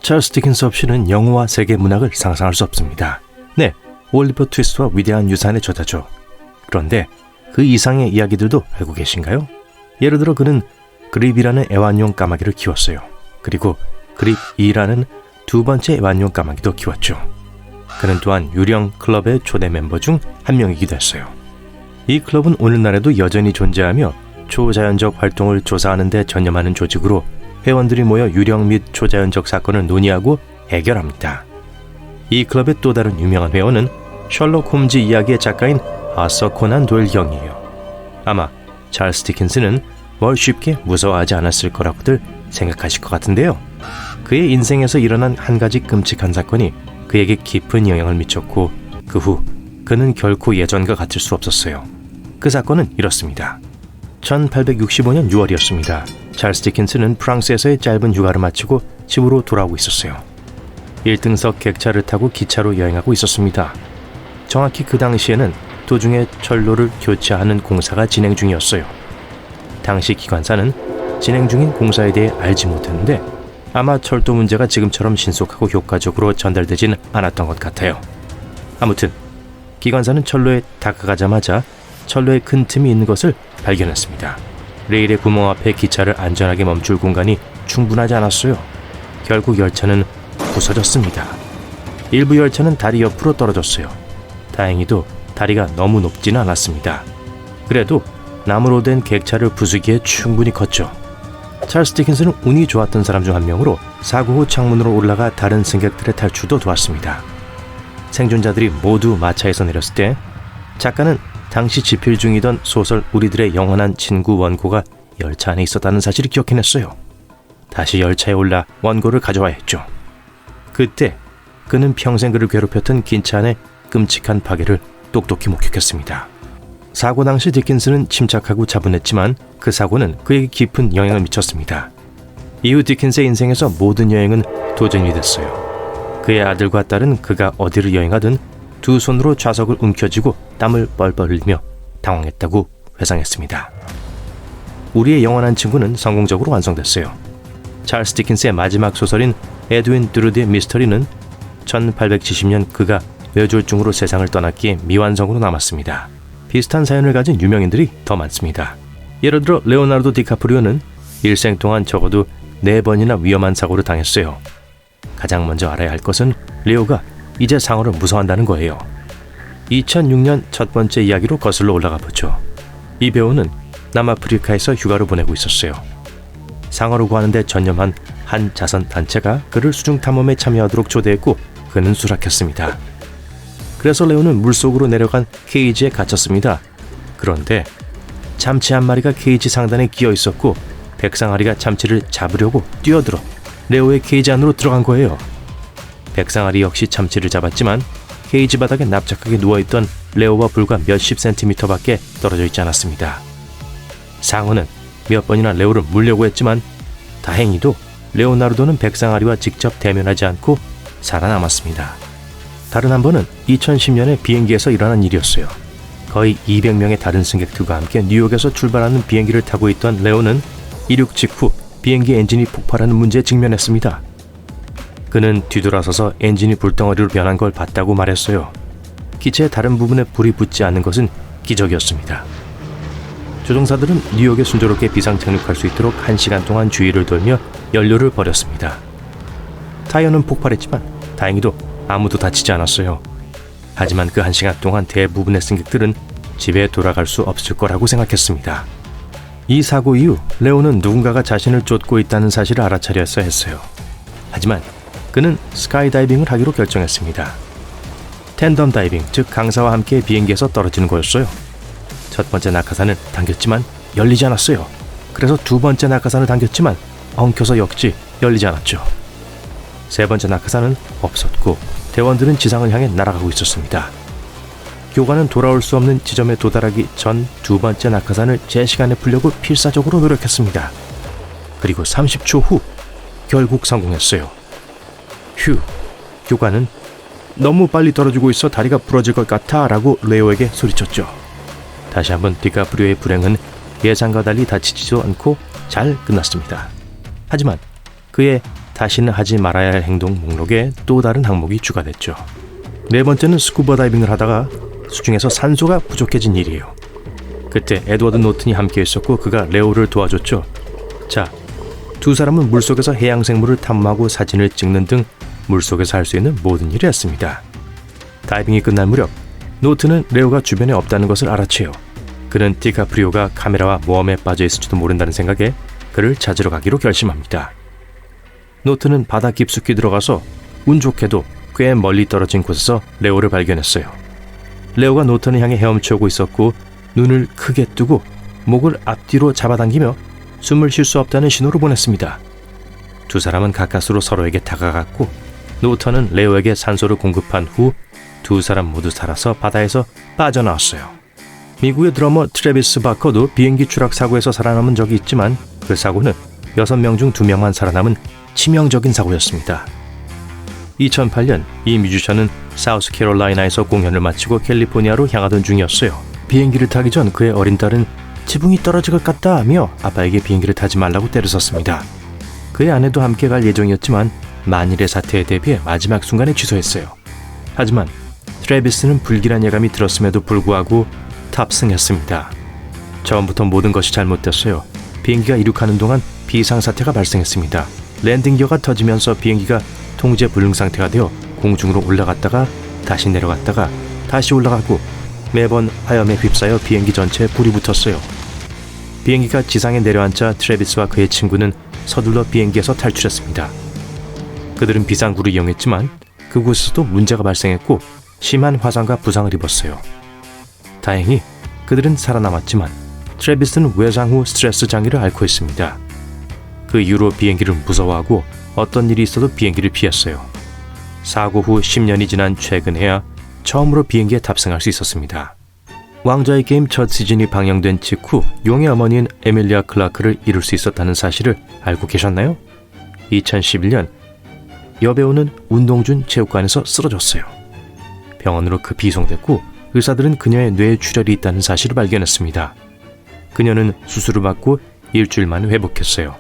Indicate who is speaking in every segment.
Speaker 1: 찰스 디킨스 없이는 영화와 세계 문학을 상상할 수 없습니다. 네, 올리버 트위스트와 위대한 유산의 저자죠. 그런데 그 이상의 이야기들도 알고 계신가요? 예를 들어 그는 그립이라는 애완용 까마귀를 키웠어요. 그리고 그립2라는 두 번째 애완용 까마귀도 키웠죠. 그는 또한 유령 클럽의 초대 멤버 중 한 명이기도 했어요. 이 클럽은 오늘날에도 여전히 존재하며 초자연적 활동을 조사하는 데 전념하는 조직으로 회원들이 모여 유령 및 초자연적 사건을 논의하고 해결합니다. 이 클럽의 또 다른 유명한 회원은 셜록 홈즈 이야기의 작가인 아서 코난 도일 형이에요. 아마 찰스 디킨스는 뭘 쉽게 무서워하지 않았을 거라고들 생각하실 것 같은데요. 그의 인생에서 일어난 한 가지 끔찍한 사건이 그에게 깊은 영향을 미쳤고 그 후 그는 결코 예전과 같을 수 없었어요. 그 사건은 이렇습니다. 1865년 6월이었습니다. 찰스 디킨스는 프랑스에서의 짧은 휴가를 마치고 집으로 돌아오고 있었어요. 1등석 객차를 타고 기차로 여행하고 있었습니다. 정확히 그 당시에는 도중에 철로를 교체하는 공사가 진행 중이었어요. 당시 기관사는 진행 중인 공사에 대해 알지 못했는데 아마 철도 문제가 지금처럼 신속하고 효과적으로 전달되지는 않았던 것 같아요. 아무튼 기관사는 철로에 다가가자마자 철로에 큰 틈이 있는 것을 발견했습니다. 레일의 구멍 앞에 기차를 안전하게 멈출 공간이 충분하지 않았어요. 결국 열차는 부서졌습니다. 일부 열차는 다리 옆으로 떨어졌어요. 다행히도 다리가 너무 높지는 않았습니다. 그래도 나무로 된 객차를 부수기에 충분히 컸죠. 찰스 디킨스는 운이 좋았던 사람 중 한 명으로 사고 후 창문으로 올라가 다른 승객들의 탈출도 도왔습니다. 생존자들이 모두 마차에서 내렸을 때 작가는 당시 집필 중이던 소설 우리들의 영원한 친구 원고가 열차 안에 있었다는 사실을 기억해냈어요. 다시 열차에 올라 원고를 가져와야 했죠. 그때 그는 평생 그를 괴롭혔던 긴차 안의 끔찍한 파괴를 똑똑히 목격했습니다. 사고 당시 디킨스는 침착하고 차분했지만 그 사고는 그에게 깊은 영향을 미쳤습니다. 이후 디킨스의 인생에서 모든 여행은 도전이 됐어요. 그의 아들과 딸은 그가 어디를 여행하든 두 손으로 좌석을 움켜쥐고 땀을 뻘뻘 흘리며 당황했다고 회상했습니다. 우리의 영원한 친구는 성공적으로 완성됐어요. 찰스 디킨스의 마지막 소설인 에드윈 드루드의 미스터리는 1870년 그가 뇌졸중으로 세상을 떠났기에 미완성으로 남았습니다. 비슷한 사연을 가진 유명인들이 더 많습니다. 예를 들어 레오나르도 디카프리오는 일생 동안 적어도 4번이나 위험한 사고를 당했어요. 가장 먼저 알아야 할 것은 레오가 이제 상어를 무서워한다는 거예요. 2006년 첫 번째 이야기로 거슬러 올라가 보죠. 이 배우는 남아프리카에서 휴가를 보내고 있었어요. 상어를 구하는 데 전념한 한 자선 단체가 그를 수중 탐험에 참여하도록 초대했고 그는 수락했습니다. 그래서 레오는 물속으로 내려간 케이지에 갇혔습니다. 그런데 참치 한 마리가 케이지 상단에 끼어 있었고 백상아리가 참치를 잡으려고 뛰어들어 레오의 케이지 안으로 들어간 거예요. 백상아리 역시 참치를 잡았지만 케이지 바닥에 납작하게 누워있던 레오와 불과 몇십 센티미터밖에 떨어져 있지 않았습니다. 상어는 몇 번이나 레오를 물려고 했지만 다행히도 레오나르도는 백상아리와 직접 대면하지 않고 살아남았습니다. 다른 한 번은 2010년에 비행기에서 일어난 일이었어요. 거의 200명의 다른 승객들과 함께 뉴욕에서 출발하는 비행기를 타고 있던 레오는 이륙 직후 비행기 엔진이 폭발하는 문제에 직면했습니다. 그는 뒤돌아서서 엔진이 불덩어리로 변한 걸 봤다고 말했어요. 기체의 다른 부분에 불이 붙지 않는 것은 기적이었습니다. 조종사들은 뉴욕에 순조롭게 비상 착륙할 수 있도록 1시간 동안 주위를 돌며 연료를 버렸습니다. 타이어는 폭발했지만 다행히도 아무도 다치지 않았어요. 하지만 그 1시간 동안 대부분의 승객들은 집에 돌아갈 수 없을 거라고 생각했습니다. 이 사고 이후 레오는 누군가가 자신을 쫓고 있다는 사실을 알아차려야 했어요. 하지만 그는 스카이다이빙을 하기로 결정했습니다. 텐덤 다이빙, 즉 강사와 함께 비행기에서 떨어지는 거였어요. 첫 번째 낙하산을 당겼지만 열리지 않았어요. 그래서 두 번째 낙하산을 당겼지만 엉켜서 역시 열리지 않았죠. 세 번째 낙하산은 없었고 대원들은 지상을 향해 날아가고 있었습니다. 교관은 돌아올 수 없는 지점에 도달하기 전 두 번째 낙하산을 제 시간에 풀려고 필사적으로 노력했습니다. 그리고 30초 후 결국 성공했어요. 휴, 교관은 너무 빨리 떨어지고 있어 다리가 부러질 것 같아 라고 레오에게 소리쳤죠. 다시 한번 디카프리오의 불행은 예상과 달리 다치지도 않고 잘 끝났습니다. 하지만 그의 다시는 하지 말아야 할 행동 목록에 또 다른 항목이 추가됐죠. 네 번째는 스쿠버 다이빙을 하다가 수중에서 산소가 부족해진 일이에요. 그때 에드워드 노튼이 함께 있었고 그가 레오를 도와줬죠. 자, 두 사람은 물속에서 해양생물을 탐험하고 사진을 찍는 등 물속에서 할 수 있는 모든 일을 했습니다. 다이빙이 끝날 무렵 노튼은 레오가 주변에 없다는 것을 알아채요. 그는 디카프리오가 카메라와 모험에 빠져 있을지도 모른다는 생각에 그를 찾으러 가기로 결심합니다. 노튼은 바다 깊숙이 들어가서 운 좋게도 꽤 멀리 떨어진 곳에서 레오를 발견했어요. 레오가 노튼을 향해 헤엄쳐오고 있었고 눈을 크게 뜨고 목을 앞뒤로 잡아당기며 숨을 쉴 수 없다는 신호를 보냈습니다. 두 사람은 가까스로 서로에게 다가갔고 노튼은 레오에게 산소를 공급한 후 두 사람 모두 살아서 바다에서 빠져나왔어요. 미국의 드러머 트래비스 바커도 비행기 추락 사고에서 살아남은 적이 있지만 그 사고는 6명 중 2명만 살아남은 치명적인 사고였습니다. 2008년 이 뮤지션은 사우스캐롤라이나에서 공연을 마치고 캘리포니아로 향하던 중이었어요. 비행기를 타기 전 그의 어린 딸은 지붕이 떨어질 것 같다 하며 아빠에게 비행기를 타지 말라고 때려섰습니다. 그의 아내도 함께 갈 예정이었지만 만일의 사태에 대비해 마지막 순간에 취소했어요. 하지만 트래비스는 불길한 예감이 들었음에도 불구하고 탑승했습니다. 처음부터 모든 것이 잘못됐어요. 비행기가 이륙하는 동안 비상사태가 발생했습니다. 랜딩 기어가 터지면서 비행기가 통제 불능 상태가 되어 공중으로 올라갔다가 다시 내려갔다가 다시 올라가고 매번 화염에 휩싸여 비행기 전체에 불이 붙었어요. 비행기가 지상에 내려앉자 트래비스와 그의 친구는 서둘러 비행기에서 탈출했습니다. 그들은 비상구를 이용했지만 그곳에서도 문제가 발생했고 심한 화상과 부상을 입었어요. 다행히 그들은 살아남았지만 트래비스는 외상 후 스트레스 장애를 앓고 있습니다. 그 이후로 비행기를 무서워하고 어떤 일이 있어도 비행기를 피했어요. 사고 후 10년이 지난 최근에야 처음으로 비행기에 탑승할 수 있었습니다. 왕좌의 게임 첫 시즌이 방영된 직후 용의 어머니인 에밀리아 클라크를 이룰 수 있었다는 사실을 알고 계셨나요? 2011년 여배우는 운동 중 체육관에서 쓰러졌어요. 병원으로 급히 이송됐고 의사들은 그녀의 뇌에 출혈이 있다는 사실을 발견했습니다. 그녀는 수술을 받고 일주일 만에 회복했어요.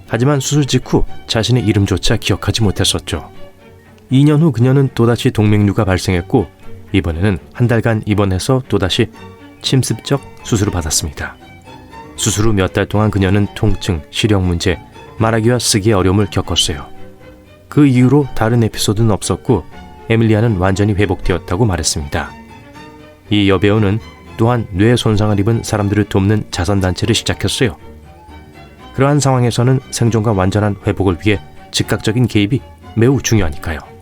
Speaker 1: 하지만 수술 직후 자신의 이름조차 기억하지 못했었죠. 2년 후 그녀는 또다시 동맥류가 발생했고 이번에는 한 달간 입원해서 또다시 침습적 수술을 받았습니다. 수술 후 몇 달 동안 그녀는 통증, 시력 문제, 말하기와 쓰기의 어려움을 겪었어요. 그 이후로 다른 에피소드는 없었고 에밀리아는 완전히 회복되었다고 말했습니다. 이 여배우는 또한 뇌 손상을 입은 사람들을 돕는 자선단체를 시작했어요. 그러한 상황에서는 생존과 완전한 회복을 위해 즉각적인 개입이 매우 중요하니까요.